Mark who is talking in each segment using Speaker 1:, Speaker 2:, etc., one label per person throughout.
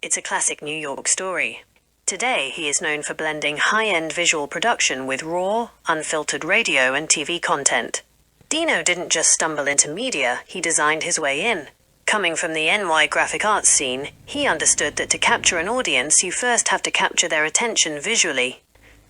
Speaker 1: It's a classic New York story. Today, he is known for blending high-end visual production with raw, unfiltered radio and TV content. Dino didn't just stumble into media, he designed his way in. Coming from the NY graphic arts scene, he understood that to capture an audience, you first have to capture their attention visually.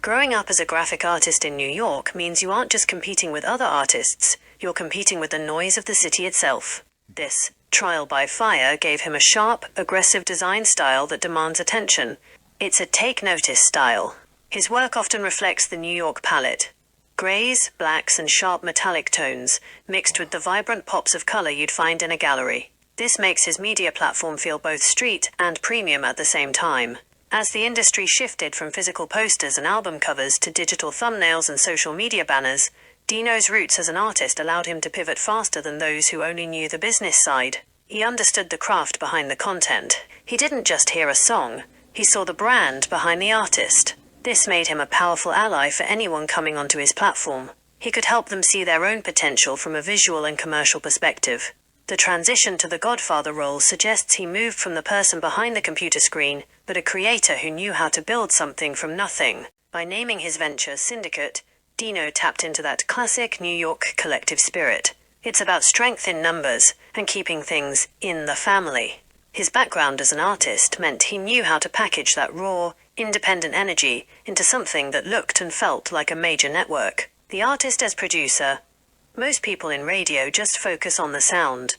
Speaker 1: Growing up as a graphic artist in New York means you aren't just competing with other artists, you're competing with the noise of the city itself. This trial by fire gave him a sharp, aggressive design style that demands attention. It's a take-notice style. His work often reflects the New York palette. Grays, blacks, and sharp metallic tones, mixed with the vibrant pops of color you'd find in a gallery. This makes his media platform feel both street and premium at the same time. As the industry shifted from physical posters and album covers to digital thumbnails and social media banners, Dino's roots as an artist allowed him to pivot faster than those who only knew the business side. He understood the craft behind the content. He didn't just hear a song, he saw the brand behind the artist. This made him a powerful ally for anyone coming onto his platform. He could help them see their own potential from a visual and commercial perspective. The transition to the Godfather role suggests he moved from the person behind the computer screen, but a creator who knew how to build something from nothing. By naming his venture Syndicate, Dino tapped into that classic New York collective spirit. It's about strength in numbers and keeping things in the family. His background as an artist meant he knew how to package that raw, independent energy into something that looked and felt like a major network. The artist as producer. Most people in radio just focus on the sound.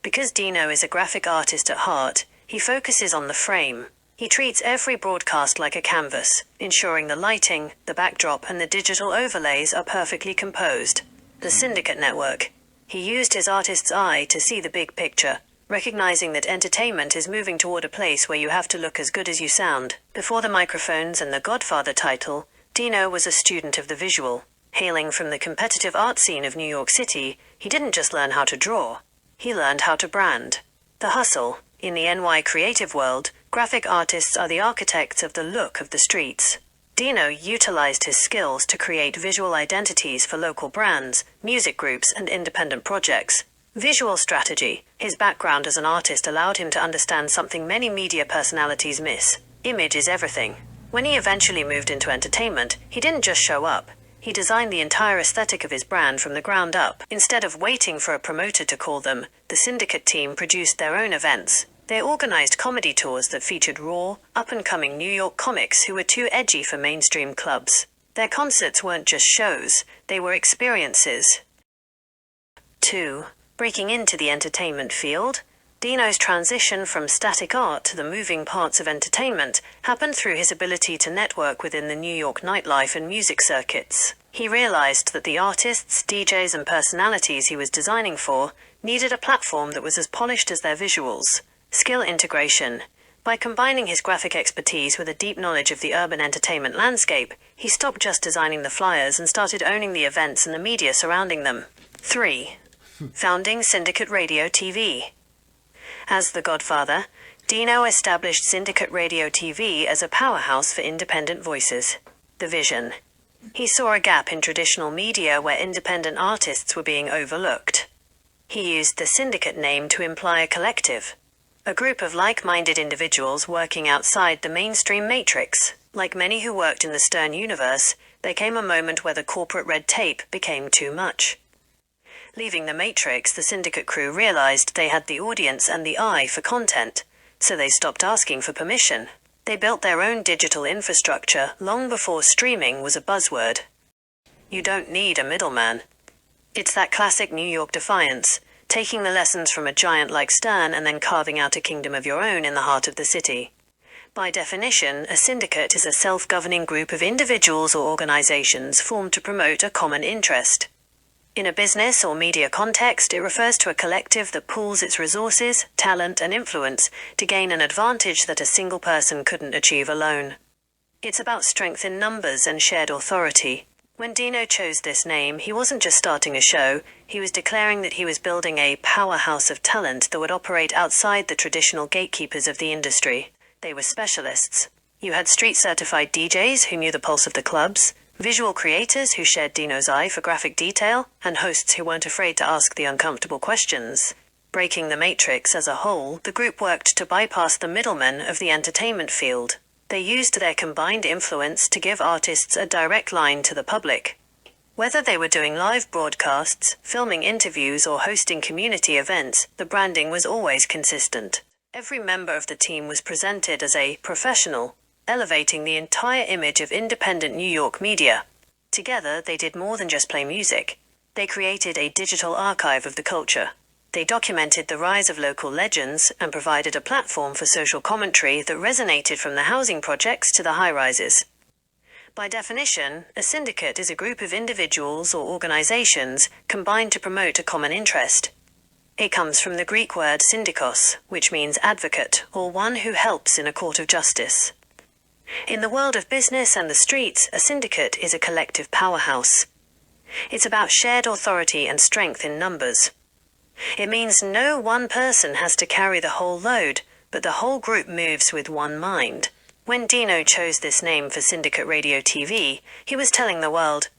Speaker 1: Because Dino is a graphic artist at heart, he focuses on the frame. He treats every broadcast like a canvas, ensuring the lighting, the backdrop, and the digital overlays are perfectly composed. The Syndicate network. He used his artist's eye to see the big picture, recognizing that entertainment is moving toward a place where you have to look as good as you sound. Before the microphones and the Godfather title, Dino was a student of the visual. Hailing from the competitive art scene of New York City, he didn't just learn how to draw, he learned how to brand. The hustle. In the NY creative world, graphic artists are the architects of the look of the streets. Dino utilized his skills to create visual identities for local brands, music groups, and independent projects. Visual strategy. His background as an artist allowed him to understand something many media personalities miss. Image is everything. When he eventually moved into entertainment, he didn't just show up. He designed the entire aesthetic of his brand from the ground up. Instead of waiting for a promoter to call them, the Syndicate team produced their own events. They organized comedy tours that featured raw, up-and-coming New York comics who were too edgy for mainstream clubs. Their concerts weren't just shows, they were experiences. 2. Breaking into the entertainment field. Dino's transition from static art to the moving parts of entertainment happened through his ability to network within the New York nightlife and music circuits. He realized that the artists, DJs, and personalities he was designing for needed a platform that was as polished as their visuals. Skill integration. By combining his graphic expertise with a deep knowledge of the urban entertainment landscape, he stopped just designing the flyers and started owning the events and the media surrounding them. 3. Founding Syndicate Radio TV. As the Godfather, Dino established Syndicate Radio TV as a powerhouse for independent voices. The vision. He saw a gap in traditional media where independent artists were being overlooked. He used the Syndicate name to imply a collective, a group of like-minded individuals working outside the mainstream matrix. Like many who worked in the Stern universe, there came a moment where the corporate red tape became too much. Leaving the Matrix, the Syndicate crew realized they had the audience and the eye for content, so they stopped asking for permission. They built their own digital infrastructure long before streaming was a buzzword. You don't need a middleman. It's that classic New York defiance, taking the lessons from a giant like Stern and then carving out a kingdom of your own in the heart of the city. By definition, a syndicate is a self-governing group of individuals or organizations formed to promote a common interest. In a business or media context, it refers to a collective that pools its resources, talent, and influence to gain an advantage that a single person couldn't achieve alone. It's about strength in numbers and shared authority. When Dino chose this name, he wasn't just starting a show, he was declaring that he was building a powerhouse of talent that would operate outside the traditional gatekeepers of the industry. They were specialists. You had street-certified DJs who knew the pulse of the clubs, visual creators who shared Dino's eye for graphic detail, and hosts who weren't afraid to ask the uncomfortable questions. Breaking the matrix as a whole, the group worked to bypass the middlemen of the entertainment field. They used their combined influence to give artists a direct line to the public. Whether they were doing live broadcasts, filming interviews, or hosting community events, the branding was always consistent. Every member of the team was presented as a professional, elevating the entire image of independent New York media. Together, they did more than just play music. They created a digital archive of the culture. They documented the rise of local legends and provided a platform for social commentary that resonated from the housing projects to the high-rises. By definition, a syndicate is a group of individuals or organizations combined to promote a common interest. It comes from the Greek word syndikos, which means advocate or one who helps in a court of justice. In the world of business and the streets, a syndicate is a collective powerhouse. It's about shared authority and strength in numbers. It means no one person has to carry the whole load, but the whole group moves with one mind. When Dino chose this name for Syndicate Radio TV, he was telling the world,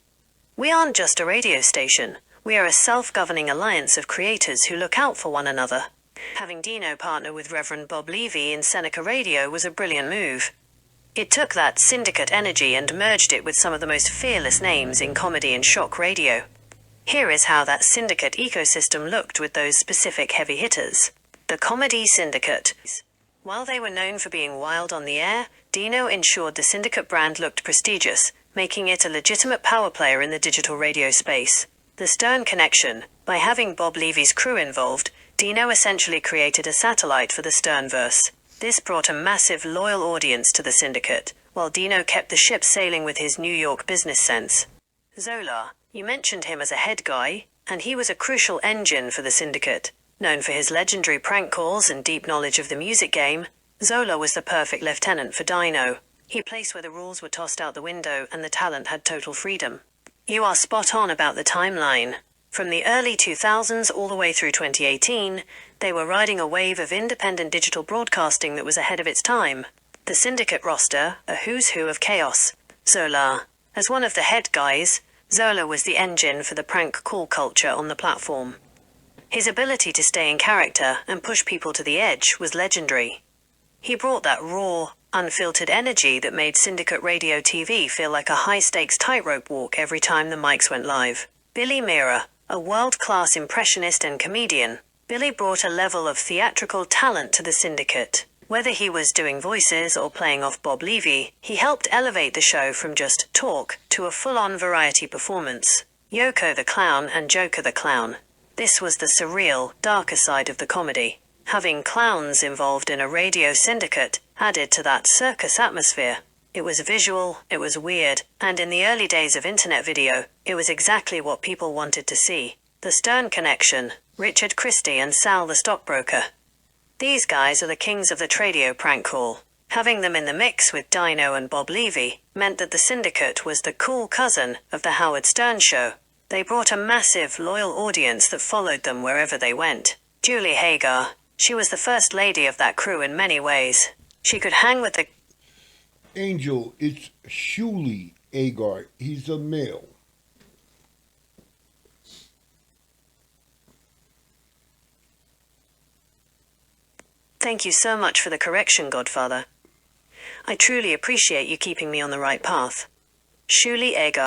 Speaker 1: "We aren't just a radio station. We are a self-governing alliance of creators who look out for one another." Having Dino partner with Reverend Bob Levy in Seneca Radio was a brilliant move. It took that syndicate energy and merged it with some of the most fearless names in comedy and shock radio. Here is how that syndicate ecosystem looked with those specific heavy hitters. The Comedy Syndicate. While they were known for being wild on the air, Dino ensured the syndicate brand looked prestigious, making it a legitimate power player in the digital radio space. The Stern Connection. By having Bob Levy's crew involved, Dino essentially created a satellite for the Sternverse. This brought a massive, loyal audience to the syndicate, while Dino kept the ship sailing with his New York business sense. Zola. You mentioned him as a head guy, and he was a crucial engine for the syndicate. Known for his legendary prank calls and deep knowledge of the music game, Zola was the perfect lieutenant for Dino. He placed where the rules were tossed out the window and the talent had total freedom. You are spot on about the timeline. From the early 2000s all the way through 2018, they were riding a wave of independent digital broadcasting that was ahead of its time. The syndicate roster, a who's who of chaos. Zola. As one of the head guys, Zola was the engine for the prank call culture on the platform. His ability to stay in character and push people to the edge was legendary. He brought that raw, unfiltered energy that made Syndicate Radio TV feel like a high-stakes tightrope walk every time the mics went live. Billy Mira, a world-class impressionist and comedian, Billy brought a level of theatrical talent to the syndicate. Whether he was doing voices or playing off Bob Levy, he helped elevate the show from just talk to a full-on variety performance. Yoko the Clown and Joker the Clown. This was the surreal, darker side of the comedy. Having clowns involved in a radio syndicate added to that circus atmosphere. It was visual, it was weird, and in the early days of internet video, it was exactly what people wanted to see. The Stern Connection, Richard Christie and Sal the Stockbroker. These guys are the kings of the Tradio prank call. Having them in the mix with Dino and Bob Levy meant that the syndicate was the cool cousin of the Howard Stern Show. They brought a massive, loyal audience that followed them wherever they went. Julie Hagar. She was the first lady of that crew in many ways. She could hang with the...
Speaker 2: Angel, it's Shuli Agar. He's a male.
Speaker 1: Thank you so much for the correction, Godfather. I truly appreciate you keeping me on the right path. Shuli Agar.